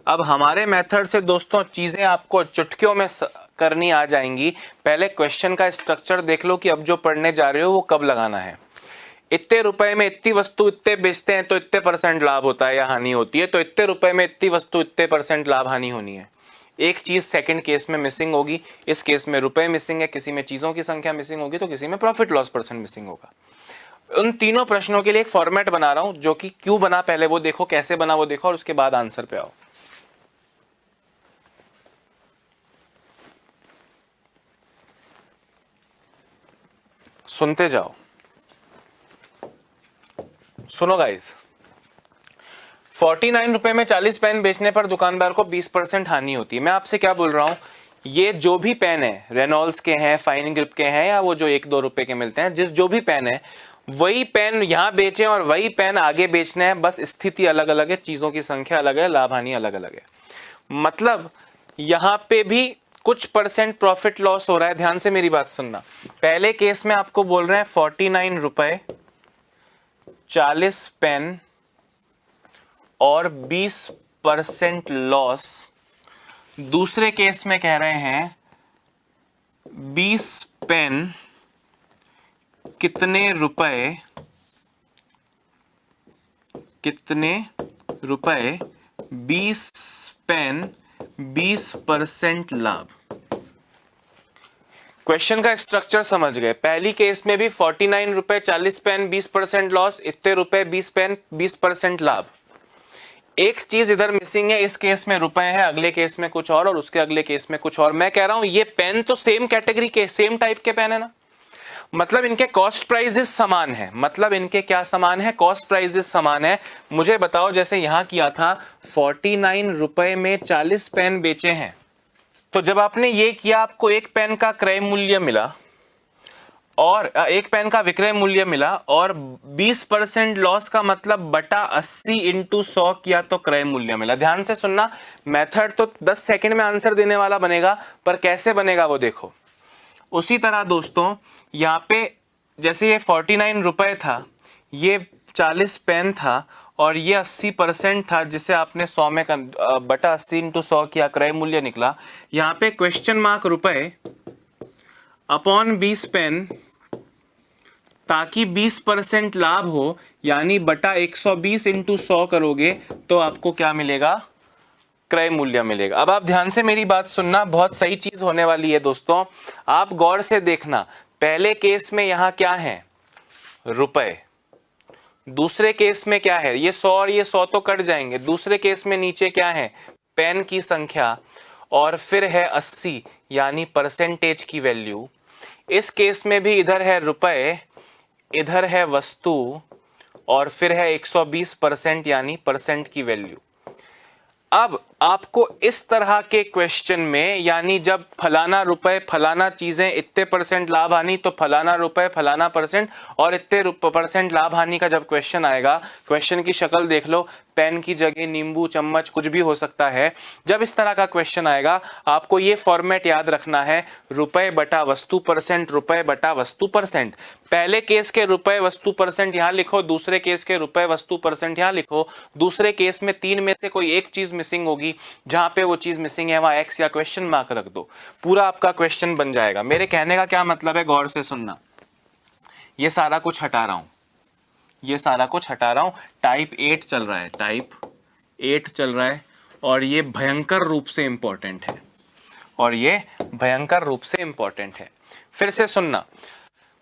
अब हमारे मेथड से दोस्तों चीजें आपको चुटकियों में करनी आ जाएंगी। पहले क्वेश्चन का स्ट्रक्चर देख लो कि अब जो पढ़ने जा रहे हो वो कब लगाना है। इतने रुपए में इतनी वस्तु इतने बेचते हैं तो इतने % लाभ होता है या हानि होती है, तो इतने रुपए में इतनी वस्तु इतने % लाभ हानि होनी है। एक चीज सेकंड केस में मिसिंग होगी, इस केस में रुपए मिसिंग है, किसी में चीजों की संख्या मिसिंग होगी, तो किसी में प्रॉफिट लॉस % मिसिंग होगा। उन तीनों प्रश्नों के लिए एक फॉर्मेट बना रहा हूं, जो कि क्यों बना पहले वो देखो, कैसे बना वो देखो, और उसके बाद आंसर पे आओ। सुनते जाओ। सुनो गाइस, 49 रुपए में 40 पेन बेचने पर दुकानदार को 20% हानि होती है। मैं आपसे क्या बोल रहा हूं, ये जो भी पेन है, रेनॉल्ड्स के हैं, फाइन ग्रिप के हैं, या वो जो 1-2 रुपए के मिलते हैं, जो भी पेन है वही पेन यहां बेचें और वही पेन आगे बेचना है, बस स्थिति अलग अलग है, चीजों की संख्या अलग है, लाभ हानि अलग अलग है। मतलब यहां पे भी कुछ परसेंट प्रॉफिट लॉस हो रहा है। ध्यान से मेरी बात सुनना, पहले केस में आपको बोल रहे हैं 49 रुपए 40 पेन और 20% लॉस। दूसरे केस में कह रहे हैं 20 पेन कितने रुपए 20 पेन 20% लाभ। क्वेश्चन का स्ट्रक्चर समझ गए। पहली केस में भी 49 रुपए 40 पेन 20% लॉस, इतने रुपए 20 पेन 20% लाभ। एक चीज इधर मिसिंग है, इस केस में रुपए है, अगले केस में कुछ और उसके अगले केस में कुछ और। मैं कह रहा हूं ये पेन तो सेम कैटेगरी के, सेम टाइप के पेन है ना, मतलब इनके कॉस्ट प्राइजेस समान है। मतलब इनके क्या समान है, कॉस्ट प्राइजेस समान है। मुझे बताओ, जैसे यहां किया था 49 रुपए में 40 पेन बेचे हैं, तो जब आपने ये किया आपको एक पेन का क्रय मूल्य मिला और एक पेन का विक्रय मूल्य मिला, और 20% लॉस का मतलब बटा 80 इंटू 100 किया तो क्रय मूल्य मिला। ध्यान से सुनना, मेथड तो 10 सेकंड में आंसर देने वाला बनेगा, पर कैसे बनेगा वो देखो। उसी तरह दोस्तों यहाँ पे जैसे ये 49 रुपए था, ये 40 पेन था और ये 80% था, जिसे आपने 100 में बटा 80 इंटू 100 किया, क्रय मूल्य निकला। यहाँ पे क्वेश्चन मार्क रुपए अपॉन 20 पेन, ताकि 20% लाभ हो, यानी बटा 120 इंटू 100 करोगे तो आपको क्या मिलेगा, क्रय मूल्य मिलेगा। अब आप ध्यान से मेरी बात सुनना, बहुत सही चीज होने वाली है दोस्तों, आप गौर से देखना। पहले केस में यहां क्या है, रुपए। दूसरे केस में क्या है, ये 100 और ये 100 तो कट जाएंगे। दूसरे केस में नीचे क्या है, पेन की संख्या, और फिर है 80 यानी परसेंटेज की वैल्यू। इस केस में भी इधर है रुपए, इधर है वस्तु, और फिर है 120% यानी परसेंट की वैल्यू। अब आपको इस तरह के क्वेश्चन में, यानी जब फलाना रुपए फलाना चीजें इतने परसेंट लाभ हानि, तो फलाना रुपए फलाना परसेंट और इतने परसेंट लाभ हानि का जब क्वेश्चन आएगा, क्वेश्चन की शक्ल देख लो, पेन की जगह नींबू चम्मच कुछ भी हो सकता है। जब इस तरह का क्वेश्चन आएगा आपको ये फॉर्मेट याद रखना है, रुपए बटा वस्तु परसेंट, रुपए बटा वस्तु परसेंट। पहले केस के रुपए वस्तु परसेंट यहां लिखो, दूसरे केस के रुपए वस्तु परसेंट यहां लिखो। दूसरे केस में 3 में से कोई एक चीज मिसिंग होगी, जहां पे वो चीज मिसिंग है वहां एक्स या क्वेश्चन मार्क रख दो, पूरा आपका क्वेश्चन बन जाएगा। मेरे कहने का क्या मतलब है, गौर से सुनना। ये सारा कुछ हटा रहा हूं, ये सारा कुछ हटा रहा हूं। टाइप 8 चल रहा है, टाइप 8 चल रहा है, और ये भयंकर रूप से इंपॉर्टेंट है, और ये भयंकर रूप से इंपॉर्टेंट है। फिर से सुनना,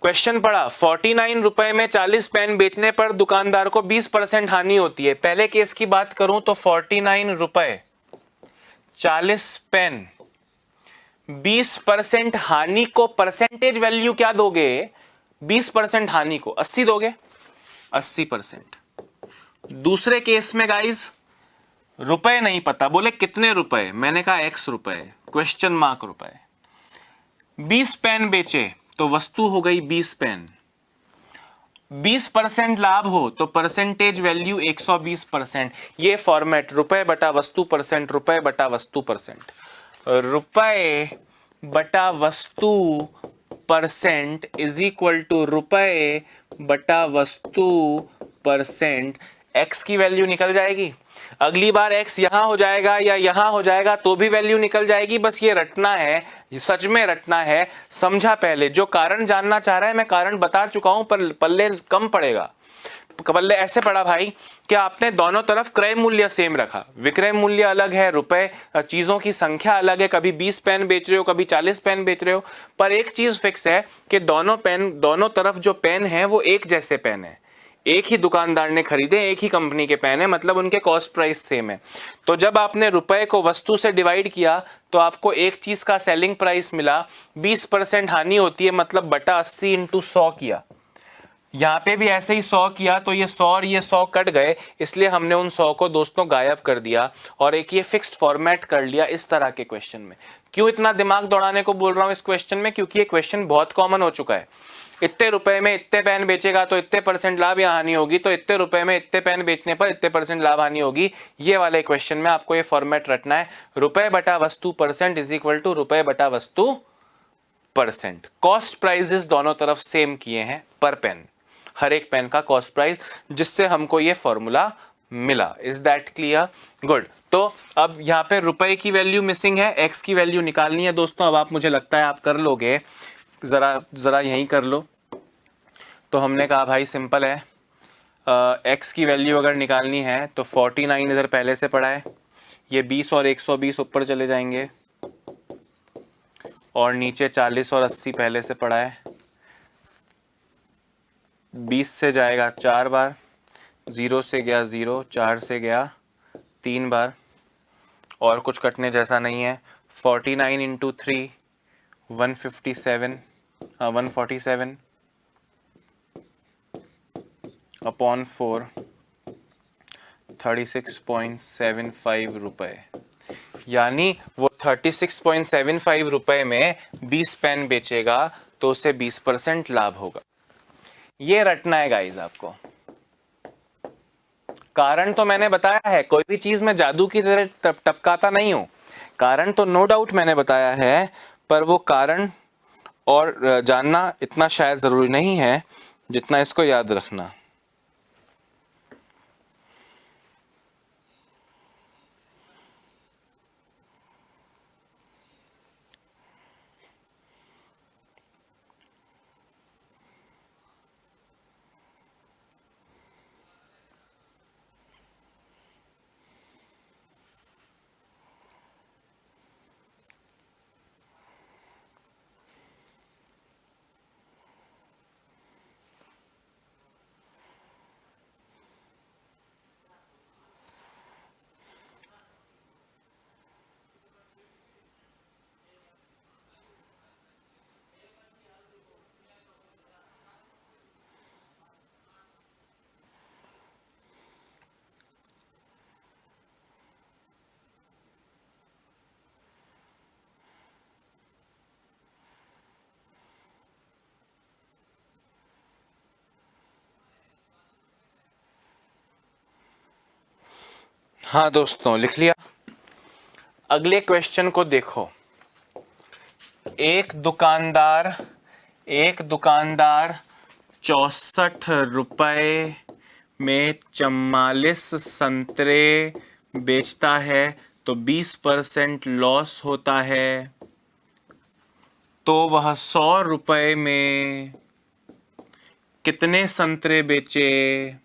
क्वेश्चन पढ़ा, 49 रुपए में 40 पेन बेचने पर दुकानदार को 20% हानि होती है। पहले केस की बात करूं तो 49 रुपए 40 पेन 20% हानि को परसेंटेज वैल्यू क्या दोगे, 20% हानि को 80 दोगे, 80%। दूसरे केस में गाइस रुपए नहीं पता, बोले कितने रुपए, मैंने कहा x रुपए, क्वेश्चन मार्क रुपए। 20 पेन बेचे तो वस्तु हो गई 20 पेन, 20% लाभ हो तो परसेंटेज वैल्यू 120%। ये फॉर्मेट, रुपए बटा वस्तु परसेंट, रुपए बटा वस्तु परसेंट, रुपए बटा वस्तु परसेंट इज इक्वल टू रुपए बटा वस्तु परसेंट। एक्स की वैल्यू निकल जाएगी, अगली बार x यहां हो जाएगा या यहां हो जाएगा तो भी वैल्यू निकल जाएगी। बस ये रटना है, सच में रटना है, समझा। पहले जो कारण जानना चाह रहा है मैं कारण बता चुका हूं, पर पल्ले कम पड़ेगा। पल्ले ऐसे पड़ा भाई कि आपने दोनों तरफ क्रय मूल्य सेम रखा, विक्रय मूल्य अलग है, रुपए चीजों की संख्या अलग है, कभी 20 पेन बेच रहे हो कभी 40 पेन बेच रहे हो, पर एक चीज फिक्स है कि दोनों पेन, दोनों तरफ जो पेन है वो एक जैसे पेन है, एक ही दुकानदार ने खरीदे, एक ही कंपनी के पेन है, मतलब उनके कॉस्ट प्राइस सेम है। तो जब आपने रुपए को वस्तु से डिवाइड किया तो आपको एक चीज का सेलिंग प्राइस मिला, 20% हानि होती है, मतलब बटा 80 इंटू 100 किया, यहाँ पे भी ऐसे ही 100 किया तो ये 100 और ये 100 कट गए, इसलिए हमने उन 100 को दोस्तों गायब कर दिया और एक ये फिक्स्ड फॉर्मेट कर लिया इस तरह के क्वेश्चन में। क्यों इतना दिमाग दौड़ाने को बोल रहा हूँ इस क्वेश्चन में, क्योंकि ये क्वेश्चन बहुत कॉमन हो चुका है। इतने रुपए में इतने पेन बेचेगा तो इतने % लाभ या हानि होगी, तो इतने रुपए में इतने पेन बेचने पर इतने % लाभ हानि होगी। ये वाले क्वेश्चन में आपको ये फॉर्मेट रटना है, रुपए बटा वस्तु % इज इक्वल टू रुपए बटा वस्तु %। कॉस्ट प्राइजेस दोनों तरफ सेम किए हैं पर पेन, हर एक पेन का कॉस्ट प्राइस, जिससे हमको ये फॉर्मूला मिला। Is that clear? गुड। तो अब यहाँ पे रुपए की वैल्यू मिसिंग है, एक्स की वैल्यू निकालनी है दोस्तों। अब आप, मुझे लगता है आप कर लोगे, जरा यहीं कर लो। तो हमने कहा भाई सिंपल है, एक्स की वैल्यू अगर निकालनी है तो 49 इधर पहले से पड़ा है, ये 20 और 120 ऊपर चले जाएंगे, और नीचे 40 और 80 पहले से पड़ा है। 20 से जाएगा 4 बार, 0 से गया 0, 4 से गया 3 बार, और कुछ कटने जैसा नहीं है। 49 इंटू 3 147 अपॉन 4 36.75 रुपए, यानी वो 36.75 रुपए में 20 पेन बेचेगा तो उसे 20% लाभ होगा। ये रटना है गाइस आपको। कारण तो मैंने बताया है, कोई भी चीज में जादू की तरह टपकाता नहीं हूं। कारण तो नो डाउट मैंने बताया है, पर वो कारण और जानना इतना शायद जरूरी नहीं है जितना इसको याद रखना। हाँ दोस्तों, लिख लिया। अगले क्वेश्चन को देखो। एक दुकानदार 64 रुपए में 44 संतरे बेचता है तो 20% लॉस होता है, तो वह 100 रुपए में कितने संतरे बेचे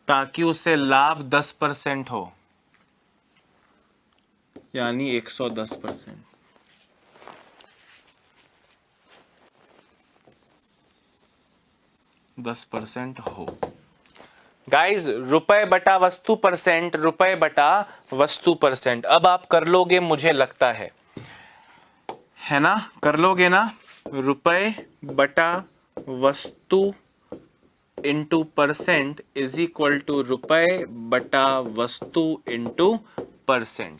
ताकि उसे लाभ 10% हो, यानी 110%। हो गाइज, रुपए बटा वस्तु %, रुपए बटा वस्तु %। अब आप कर लोगे मुझे लगता है ना, कर लोगे ना। रुपए बटा वस्तु इंटू % इज इक्वल टू रुपए बटा वस्तु इंटू %।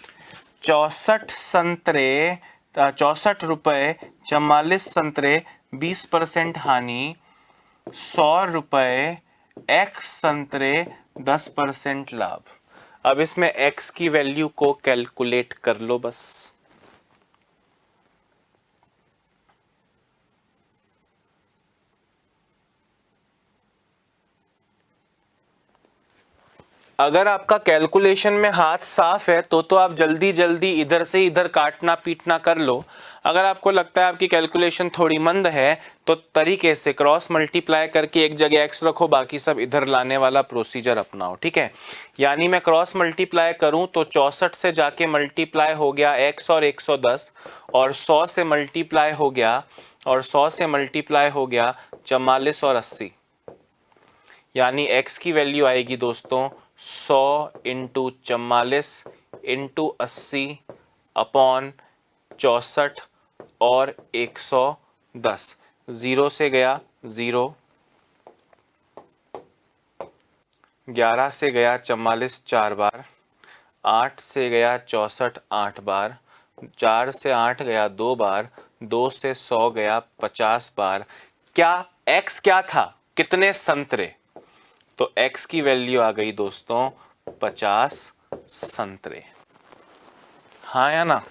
64 रुपए 44 संतरे 20% हानि, 100 रुपए x संतरे 10% लाभ। अब इसमें x की वैल्यू को कैलकुलेट कर लो बस। अगर आपका कैलकुलेशन में हाथ साफ है तो आप जल्दी जल्दी इधर से इधर काटना पीटना कर लो। अगर आपको लगता है आपकी कैलकुलेशन थोड़ी मंद है तो तरीके से क्रॉस मल्टीप्लाई करके एक जगह x रखो, बाकी सब इधर लाने वाला प्रोसीजर अपनाओ, ठीक है। यानी मैं क्रॉस मल्टीप्लाई करूं तो 64 से जाके मल्टीप्लाई हो गया x और 110, और 100 से मल्टीप्लाई हो गया, और 100 से मल्टीप्लाई हो गया 44 और 80, यानी x की वैल्यू आएगी दोस्तों 100 इंटू 44 इंटू 80 अपॉन 64 और 110। 0 से गया 0, 11 से गया 44 4 बार, 8 से गया 64 8 बार, 4 से 8 गया 2 बार, 2 से 100 गया 50 बार। क्या x क्या था, कितने संतरे? तो x की वैल्यू आ गई दोस्तों 50 संतरे। हाँ या ना?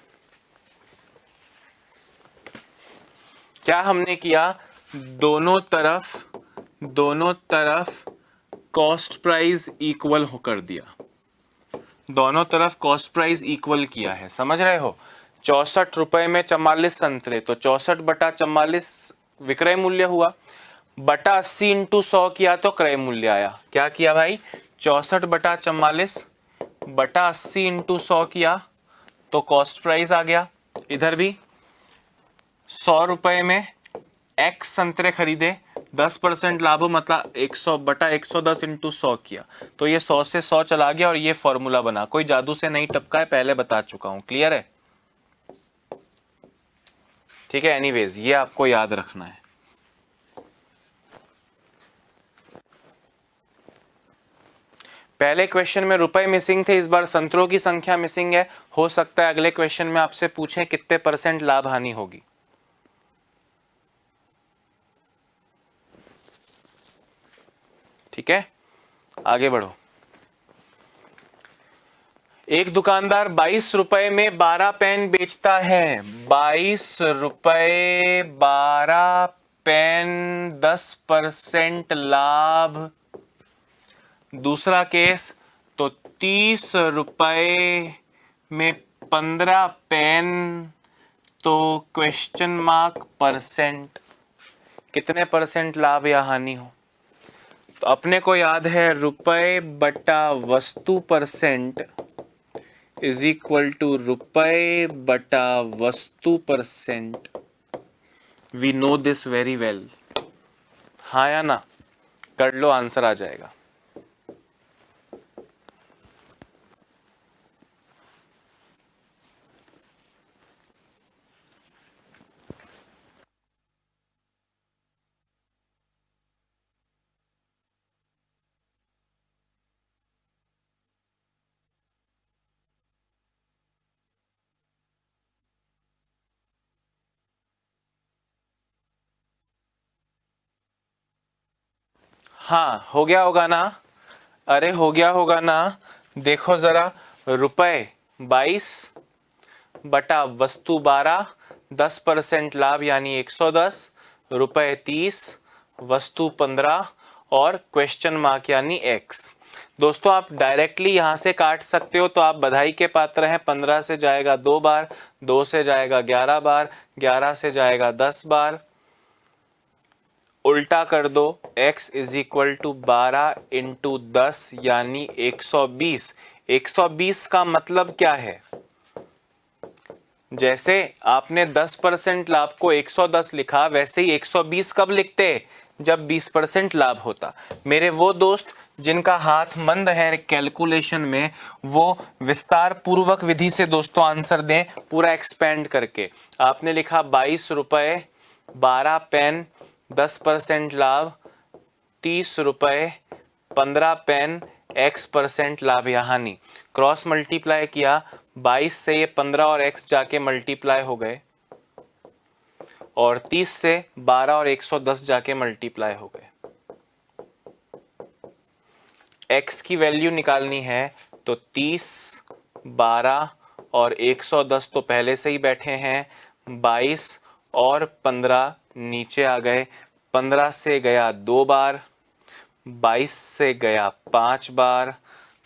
क्या हमने किया, दोनों तरफ कॉस्ट प्राइस इक्वल होकर दिया, दोनों तरफ कॉस्ट प्राइस इक्वल किया है, समझ रहे हो? 64 रुपए में 44 संतरे, तो 64 बटा 44 विक्रय मूल्य हुआ, बटा 80 इंटू 100 किया तो क्रय मूल्य आया। क्या किया भाई, 64 बटा 44 बटा 80 इंटू 100 किया तो कॉस्ट प्राइस आ गया। इधर भी 100 रुपए में x संतरे खरीदे, 10% लाभ हो, मतलब 100 बटा 110 इंटू 100 किया तो ये 100 से 100 चला गया और ये फॉर्मूला बना। कोई जादू से नहीं टपका है, पहले बता चुका हूं, क्लियर है? ठीक है, एनीवेज ये आपको याद रखना है। पहले क्वेश्चन में रुपए मिसिंग थे, इस बार संतरों की संख्या मिसिंग है। हो सकता है अगले क्वेश्चन में आपसे पूछें कितने % लाभ हानि होगी। ठीक है, आगे बढ़ो। एक दुकानदार 22 रुपए में 12 पेन बेचता है, 22 रुपए 12 पेन, 10% लाभ। दूसरा केस तो 30 रुपए में 15 पेन, तो क्वेश्चन मार्क %, कितने % लाभ या हानि हो? तो अपने को याद है रुपए बटा वस्तु % इज इक्वल टू रुपए बटा वस्तु %। We know this very well. हाँ या ना? कर लो, आंसर आ जाएगा। हाँ, हो गया होगा ना? अरे हो गया होगा ना? देखो जरा, रुपए 22 बटा वस्तु 12, 10% लाभ यानी 110, रुपए 30, वस्तु 15 और क्वेश्चन मार्क यानी x। दोस्तों आप डायरेक्टली यहां से काट सकते हो, तो आप बधाई के पात्र हैं। 15 से जाएगा 2 बार, 2 से जाएगा 11 बार, 11 से जाएगा 10 बार, उल्टा कर दो, x is equal to 12 into 10 यानी 120। 120 का मतलब क्या है? जैसे आपने 10% लाभ को 110 लिखा, वैसे ही 120 कब लिखते? जब 20% लाभ होता। मेरे वो दोस्त जिनका हाथ मंद है कैलकुलेशन में, वो विस्तार पूर्वक विधि से दोस्तों आंसर दें, पूरा एक्सपेंड करके। आपने लिखा 22 रुपए 12 पेन, 10% लाभ, 30 रुपए 15 पेन, x% लाभ या हानि। क्रॉस मल्टीप्लाई किया, 22 से ये 15 और x जाके मल्टीप्लाई हो गए, और 30 से 12 और 110 जाके मल्टीप्लाई हो गए। x की वैल्यू निकालनी है तो 30, 12 और 110 तो पहले से ही बैठे हैं, 22 और 15 नीचे आ गए। 15 से गया 2 बार, 22 से गया 5 बार,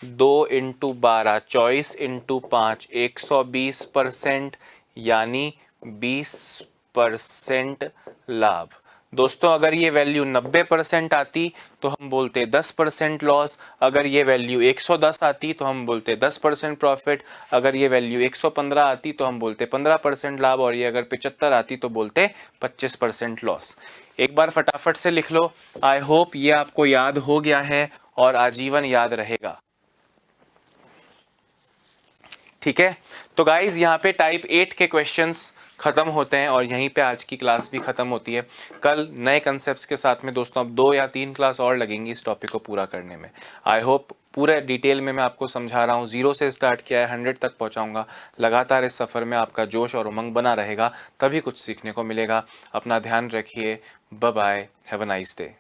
2 इंटू 12 24 इंटू 5 120% यानी 20% लाभ। दोस्तों अगर ये वैल्यू 90% आती तो हम बोलते 10% लॉस, अगर ये वैल्यू 110 आती तो हम बोलते 10% प्रॉफिट, अगर ये वैल्यू 115 आती तो हम बोलते 15% लाभ, और ये अगर 75 आती तो बोलते 25% लॉस। एक बार फटाफट से लिख लो। आई होप ये आपको याद हो गया है और आजीवन याद रहेगा। ठीक है, तो गाइज यहाँ पे टाइप 8 के क्वेश्चंस ख़त्म होते हैं और यहीं पे आज की क्लास भी ख़त्म होती है। कल नए कंसेप्ट्स के साथ में दोस्तों अब 2 या 3 क्लास और लगेंगी इस टॉपिक को पूरा करने में। आई होप पूरे डिटेल में मैं आपको समझा रहा हूँ, 0 से स्टार्ट किया है 100 तक पहुँचाऊँगा। लगातार इस सफ़र में आपका जोश और उमंग बना रहेगा, तभी कुछ सीखने को मिलेगा। अपना ध्यान रखिए। Bye bye, have a nice day.